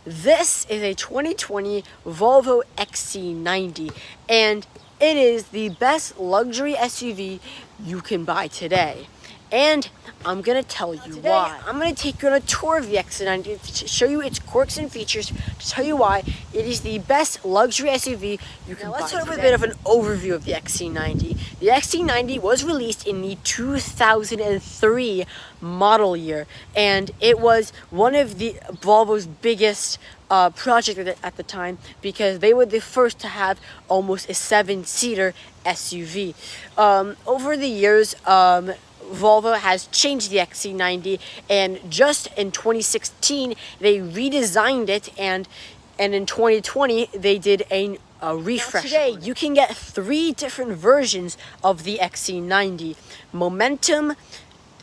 This is a 2020 Volvo XC90, and it is the best luxury SUV you can buy today. And I'm going to tell you why. I'm going to take you on a tour of the XC90 to show you its quirks and features, to tell you why it is the best luxury SUV you can buy. Let's start with a bit of an overview of the XC90. The XC90 was released in the 2003 model year, and it was one of the Volvo's biggest project at the time, because they were the first to have almost a 7-seater SUV. Over the years, Volvo has changed the XC90, and just in 2016 they redesigned it, and in 2020 they did a refresh. Today you can get 3 different versions of the XC90: Momentum,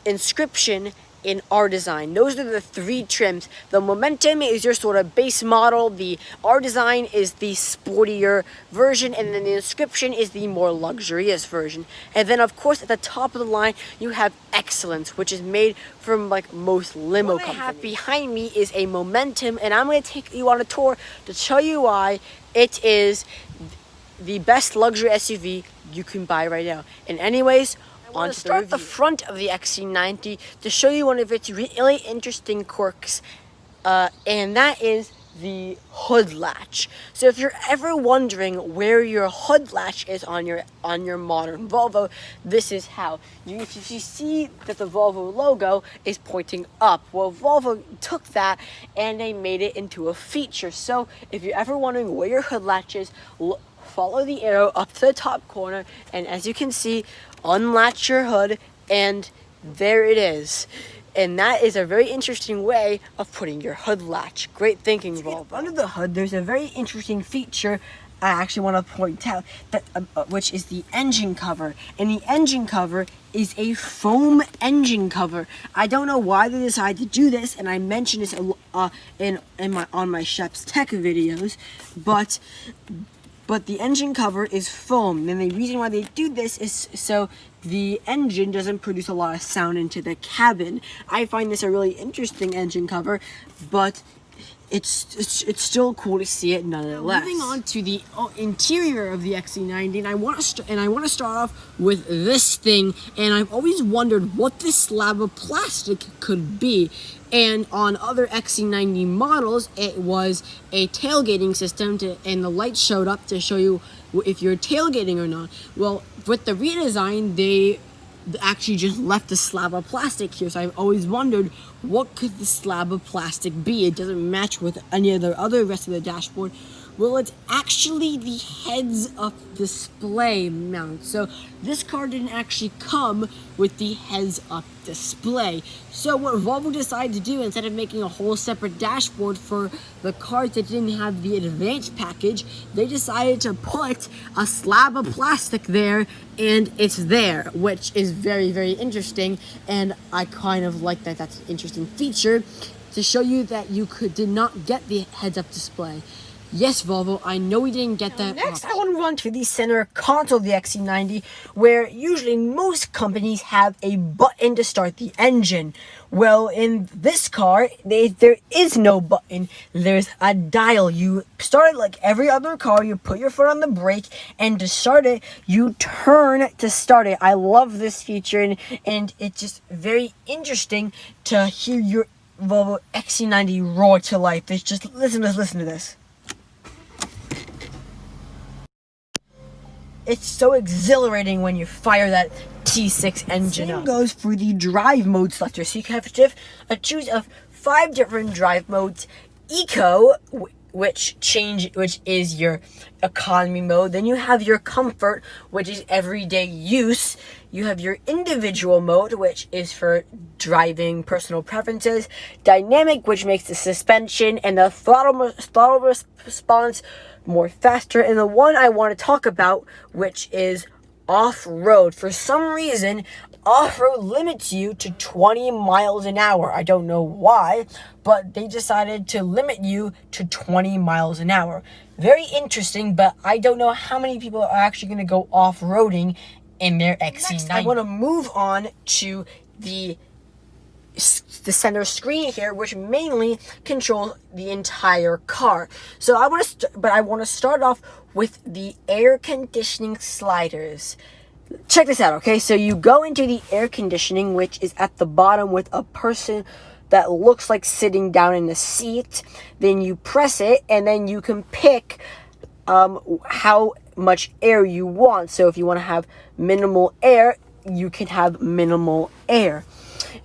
Inscription, in R Design. Those are the 3 trims. The Momentum is your sort of base model, the R Design is the sportier version, and then the Inscription is the more luxurious version. And then of course at the top of the line you have Excellence, which is made from like most limo companies. What I have behind me is a Momentum, and I'm going to take you on a tour to show you why it is the best luxury SUV you can buy right now. And anyways, I want to start at the front of the XC90 to show you one of its really interesting quirks, and that is the hood latch. So if you're ever wondering where your hood latch is on your modern Volvo, this is how. If you see that the Volvo logo is pointing up, well, Volvo took that and they made it into a feature. So if you're ever wondering where your hood latch is, follow the arrow up to the top corner, and as you can see, unlatch your hood, and there it is. And that is a very interesting way of putting your hood latch. Great thinking, Volvo. Under the hood, there's a very interesting feature I actually want to point out, that which is the engine cover. And the engine cover is a foam engine cover. I don't know why they decided to do this, and I mentioned this on my Shep's Tech videos, but the engine cover is foam, and the reason why they do this is so the engine doesn't produce a lot of sound into the cabin. I find this a really interesting engine cover, but it's still cool to see it nonetheless. Moving on to the interior of the XC90, and I want to start off with this thing. And I've always wondered what this slab of plastic could be. And on other XC90 models, it was a tailgating system, and the light showed up to show you if you're tailgating or not. Well, with the redesign, they actually just left a slab of plastic here. So I've always wondered, what could the slab of plastic be? It doesn't match with any of the other rest of the dashboard. Well, it's actually the heads-up display mount. So this car didn't actually come with the heads-up display. So what Volvo decided to do, instead of making a whole separate dashboard for the cars that didn't have the advanced package, they decided to put a slab of plastic there, and it's there, which is very, very interesting. And I kind of like that. That's an interesting feature to show you that you did not get the heads-up display. Yes, Volvo, I know we didn't get that. Next, I want to run to the center console of the XC90, where usually most companies have a button to start the engine. Well, in this car, there is no button. There's a dial. You start it like every other car. You put your foot on the brake, and to start it, you turn to start it. I love this feature, and it's just very interesting to hear your Volvo XC90 roar to life. It's just, listen to this. It's so exhilarating when you fire that T6 engine up. Same goes for the drive mode selector. So you can have to choose of 5 different drive modes. Eco, which is your economy mode. Then you have your comfort, which is everyday use. You have your individual mode, which is for driving personal preferences. Dynamic, which makes the suspension and the throttle response more faster. And the one I want to talk about, which is off-road. For some reason, off-road limits you to 20 miles an hour. I don't know why, but they decided to limit you to 20 miles an hour. Very interesting, but I don't know how many people are actually going to go off-roading in their XC90. Next, I want to move on to the the center screen here, which mainly controls the entire car. So I want to start off with the air conditioning sliders. Check this out, okay? So you go into the air conditioning, which is at the bottom with a person that looks like sitting down in a seat. Then you press it, and then you can pick how much air you want. So if you want to have minimal air, you can have minimal air.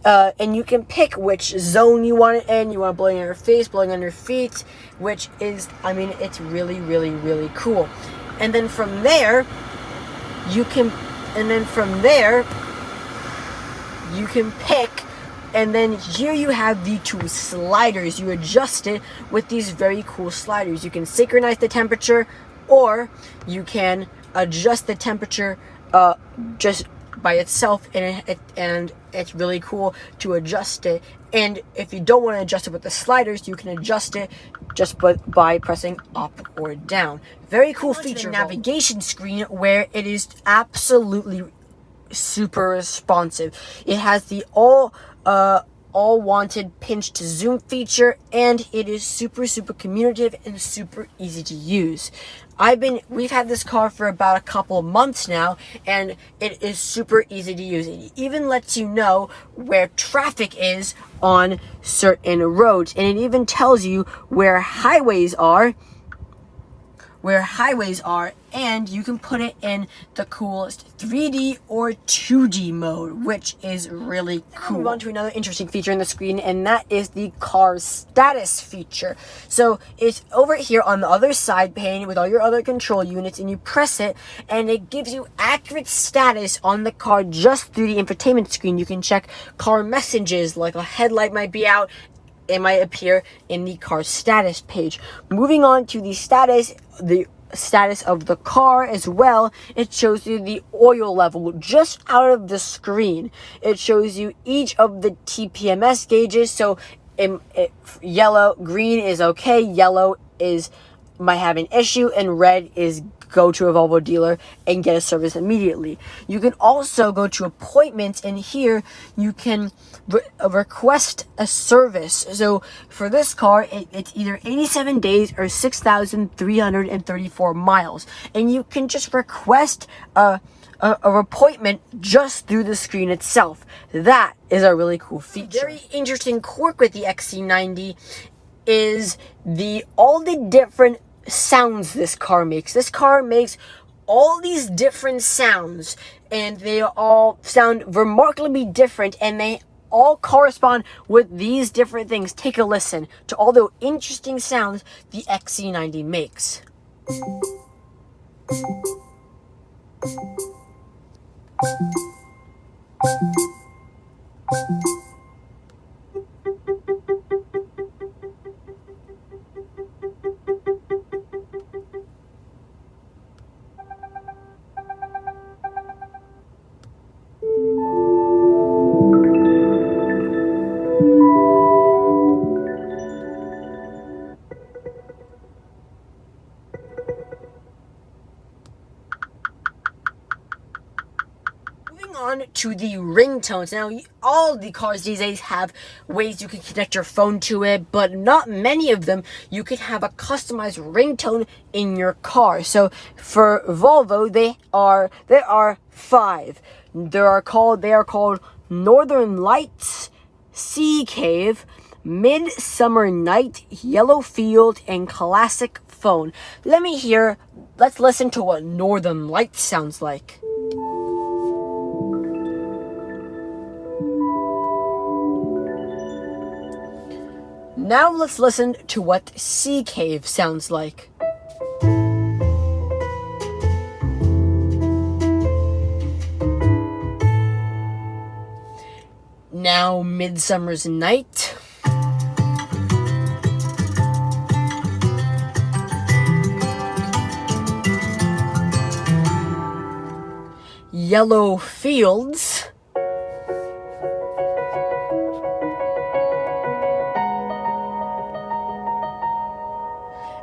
And you can pick which zone you want it in. You want it blowing on your face, blowing on your feet, which is, I mean, it's really, really, really cool. And then from there, you can pick, and then here you have the two sliders. You adjust it with these very cool sliders. You can synchronize the temperature, or you can adjust the temperature just by itself, and it's really cool to adjust it. And if you don't want to adjust it with the sliders, you can adjust it just by pressing up or down. Very cool feature. Navigation screen where it is absolutely super responsive. It has the all wanted pinch to zoom feature, and it is super communicative and super easy to use. We've had this car for about a couple of months now, and it is super easy to use. It even lets you know where traffic is on certain roads, and it even tells you where highways are, and you can put it in the coolest 3D or 2D mode, which is really cool. Move on to another interesting feature in the screen, and that is the car status feature. So it's over here on the other side pane with all your other control units, and you press it, and it gives you accurate status on the car just through the infotainment screen. You can check car messages, like a headlight might be out. It might appear in the car status page. Moving on to the status of the car as well, it shows you the oil level just out of the screen. It shows you each of the TPMS gauges. So yellow, green is okay, yellow might have an issue, and red is go to a Volvo dealer and get a service immediately. You can also go to appointments, and here you can request a service. So for this car, it's either 87 days or 6,334 miles, and you can just request a appointment just through the screen itself. That is a really cool feature. Very interesting quirk with the XC90 is all the different sounds this car makes. This car makes all these different sounds, and they all sound remarkably different, and they all correspond with these different things. Take a listen to all the interesting sounds the XC90 makes. On to the ringtones. Now, all the cars these days have ways you can connect your phone to it, but not many of them you can have a customized ringtone in your car. So for Volvo, there are 5. They are called Northern Lights, Sea Cave, Midsummer Night, Yellow Field, and Classic Phone. Let's listen to what Northern Lights sounds like. Now let's listen to what Sea Cave sounds like. Now Midsummer's Night. Yellow Fields.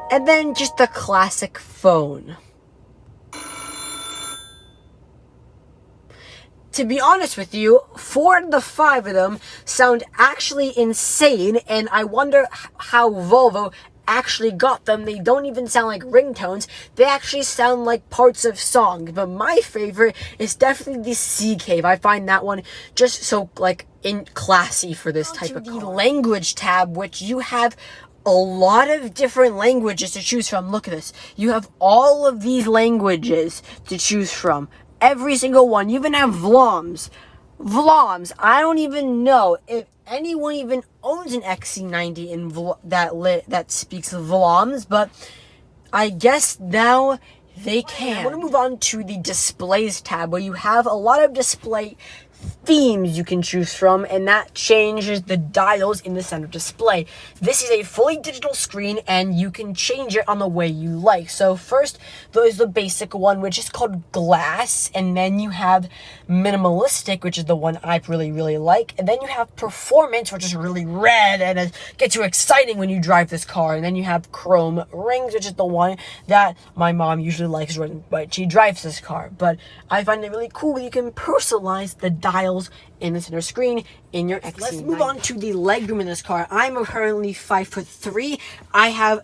And then just the Classic Phone. to be honest with you, 4 of the 5 of them sound actually insane, and I wonder how Volvo actually got them. They don't even sound like ringtones. They actually sound like parts of songs. But my favorite is definitely the Sea Cave. I find that one just so classy for this type of car. The language tab, which you have a lot of different languages to choose from. Look at this. You have all of these languages to choose from. Every single one. You even have Vlaams. Vlaams. I don't even know if anyone even owns an XC90 in that speaks Vlaams, but I guess now they can. I want to move on to the displays tab, where you have a lot of display themes you can choose from, and that changes the dials in the center display. This is a fully digital screen, and you can change it on the way you like. So first, there's the basic one, which is called glass, and then you have minimalistic, which is the one I really like, and then you have performance, which is really red, and it gets you exciting when you drive this car, and then you have chrome rings, which is the one that my mom usually likes when she drives this car. But I find it really cool that you can personalize the dials in the center screen in your XC90. Let's move on to the legroom in this car. I'm currently 5'3". I have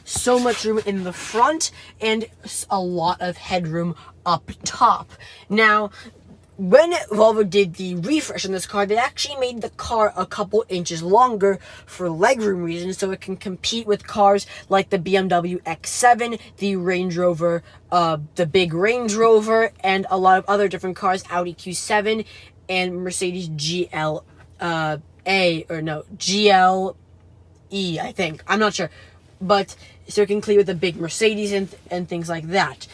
so much room in the front and a lot of headroom up top. Now, when Volvo did the refresh in this car, they actually made the car a couple inches longer for legroom reasons, so it can compete with cars like the BMW X7, the Range Rover, the big Range Rover, and a lot of other different cars, Audi Q7 and Mercedes GLE, I think. I'm not sure. But, so it can compete with the big Mercedes and things like that,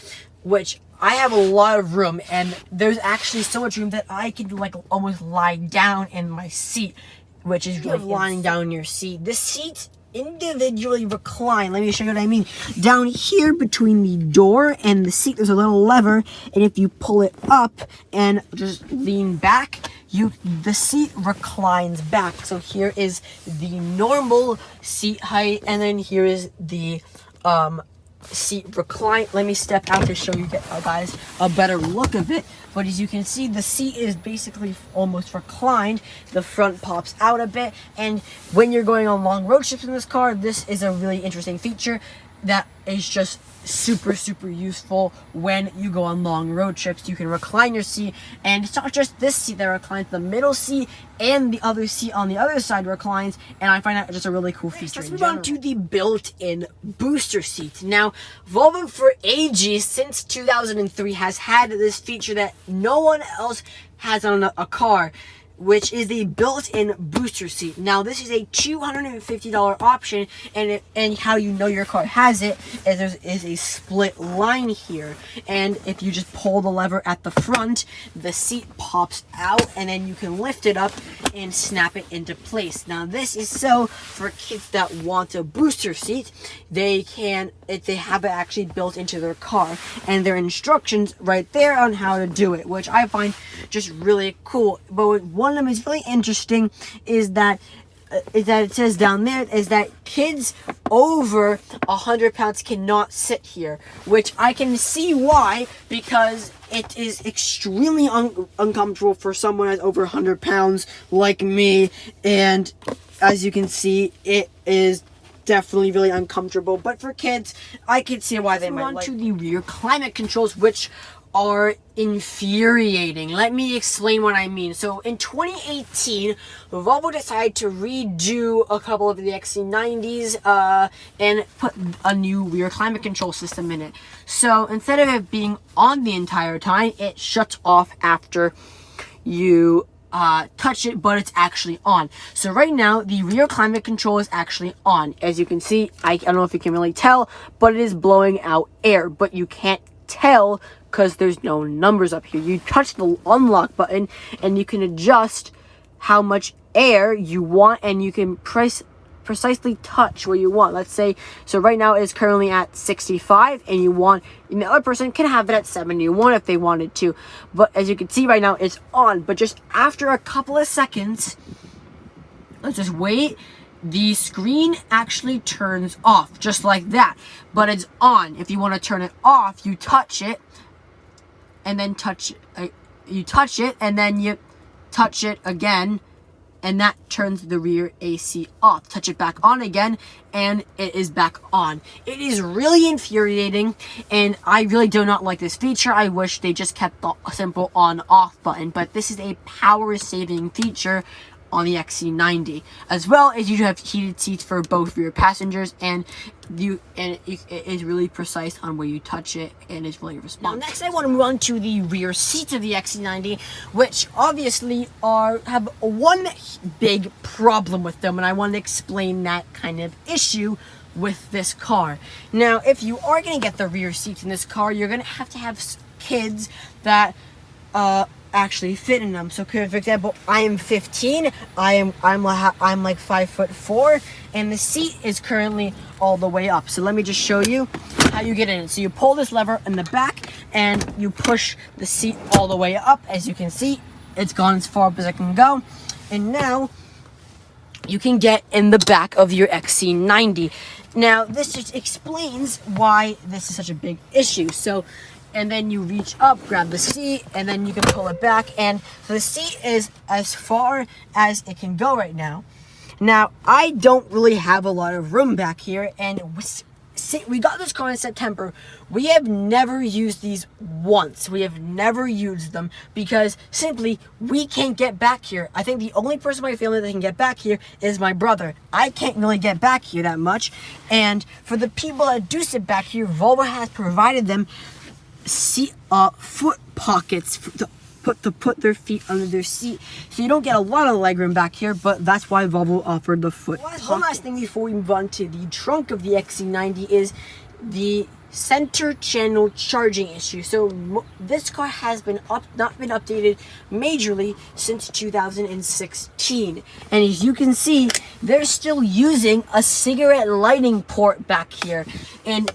which I have a lot of room, and there's actually so much room that I can almost lie down in my seat, which is really lying down in your seat. The seats individually recline. Let me show you what I mean. Down here between the door and the seat, there's a little lever, and if you pull it up and just lean back, the seat reclines back. So here is the normal seat height, and then here is the seat recline. Let me step out to show you guys a better look of it. But as you can see, the seat is basically almost reclined. The front pops out a bit, and when you're going on long road trips in this car, this is a really interesting feature that is just super useful when you go on long road trips. You can recline your seat, and it's not just this seat that reclines, the middle seat and the other seat on the other side reclines, and I find that just a really cool feature. Let's move on to the built-in booster seat. Now, Volvo for ages, since 2003, has had this feature that no one else has on a car, which is the built-in booster seat. Now, this is a $250 option, and how you know your car has it is there is a split line here, and if you just pull the lever at the front, the seat pops out, and then you can lift it up and snap it into place. Now, this is so for kids that want a booster seat, they have it actually built into their car, and their instructions right there on how to do it, which I find just really cool. But one of them is really interesting is that it says down there is that kids over 100 pounds cannot sit here, which I can see why, because it is extremely uncomfortable for someone that's over 100 pounds like me, and as you can see, it is definitely really uncomfortable. But for kids, I can see why they might like. To the rear climate controls, which are infuriating. Let me explain what I mean. So in 2018, Volvo decided to redo a couple of the XC90s and put a new rear climate control system in it. So instead of it being on the entire time, it shuts off after you touch it, but it's actually on. So right now, the rear climate control is actually on. As you can see, I don't know if you can really tell, but it is blowing out air, but you can't tell because there's no numbers up here. You touch the unlock button and you can adjust how much air you want, and you can precisely touch where you want. Let's say, so right now it's currently at 65, and the other person can have it at 71 if they wanted to. But as you can see right now, it's on. But just after a couple of seconds, let's just wait, the screen actually turns off, just like that. But it's on. If you want to turn it off, you touch it, and then touch it you touch it, and then you touch it again, and that turns the rear AC off. Touch it back on again, and it is back on. It is really infuriating, and I really do not like this feature. I wish they just kept the simple on-off button, but this is a power-saving feature on the XC90, as well as you have heated seats for both rear passengers, and it is really precise on where you touch it, and it's really responsive. Now, next I want to move on to the rear seats of the XC90, which obviously have one big problem with them, and I want to explain that kind of issue with this car. Now, if you are going to get the rear seats in this car, you're going to have kids that actually fit in them. So, for example, I am 15. I'm like 5'4", and the seat is currently all the way up. So let me just show you how you get in it. So you pull this lever in the back, and you push the seat all the way up. As you can see, it's gone as far up as it can go, and now you can get in the back of your XC90. Now, this just explains why this is such a big issue. So, and then you reach up, grab the seat, and then you can pull it back, and so the seat is as far as it can go right now. Now, I don't really have a lot of room back here, and we got this car in September. We have never used these once. We have never used them because simply we can't get back here. I think the only person in my family that can get back here is my brother. I can't really get back here that much, and for the people that do sit back here, Volvo has provided them foot pockets to put their feet under their seat, so you don't get a lot of legroom back here, but that's why Volvo offered the foot pocket. One last thing before we move on to the trunk of the XC90 is the center channel charging issue. So this car has not been updated majorly since 2016, and as you can see, they're still using a cigarette lighting port back here, and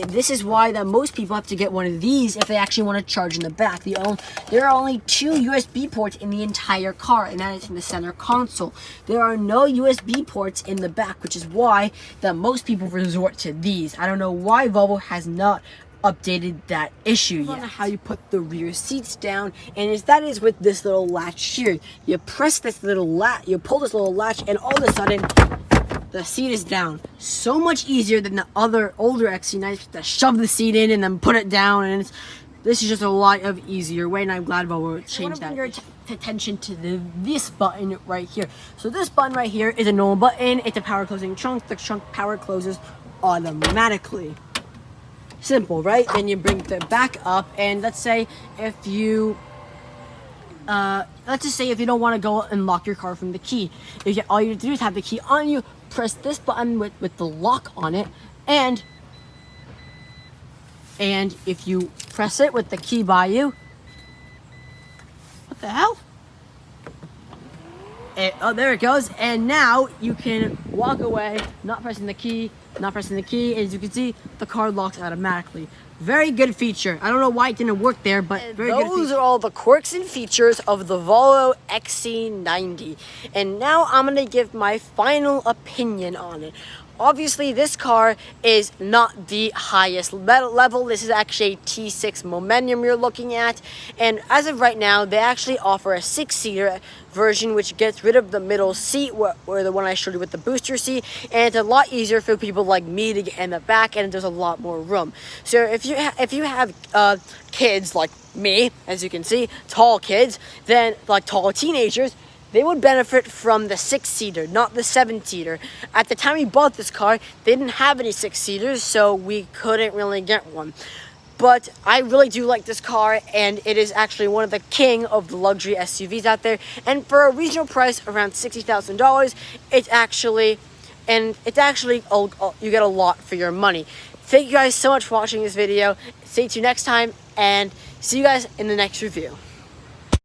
this is why that most people have to get one of these if they actually want to charge in the back. There are only 2 USB ports in the entire car, and that is in the center console. There are no USB ports in the back, which is why that most people resort to these. I don't know why Volvo has not updated that issue yet. How you put the rear seats down, and that is with this little latch here. You press this little latch, you pull this little latch, and all of a sudden, the seat is down. So much easier than the other older XC90s to shove the seat in and then put it down, and this is just a lot of easier way, and I'm glad Volvo changed that. I want to bring your attention to this button right here. So this button right here is a normal button. It's a power closing trunk. The trunk power closes automatically. Simple, right? Then you bring the back up, and let's say if you let's just say if you don't want to go and lock your car from the key, all you have to do is have the key on you, press this button with the lock on it, and if you press it with the key by you, what the hell? Oh, there it goes, and now you can walk away, not pressing the key, as you can see, the car locks automatically. Very good feature. I don't know why it didn't work there, but very good feature. Those are all the quirks and features of the Volvo XC90. And now I'm going to give my final opinion on it. Obviously, this car is not the highest level. This is actually a T6 Momentum you're looking at. And as of right now, they actually offer a 6-seater version, which gets rid of the middle seat, where the one I showed you with the booster seat. And it's a lot easier for people like me to get in the back, and there's a lot more room. So if you have kids like me, as you can see, tall kids, then like tall teenagers, they would benefit from the 6-seater, not the 7-seater. At the time we bought this car, they didn't have any 6-seaters, so we couldn't really get one. But I really do like this car, and it is actually one of the king of the luxury SUVs out there. And for a reasonable price, around $60,000, it's actually you get a lot for your money. Thank you guys so much for watching this video. Stay tuned next time, and see you guys in the next review.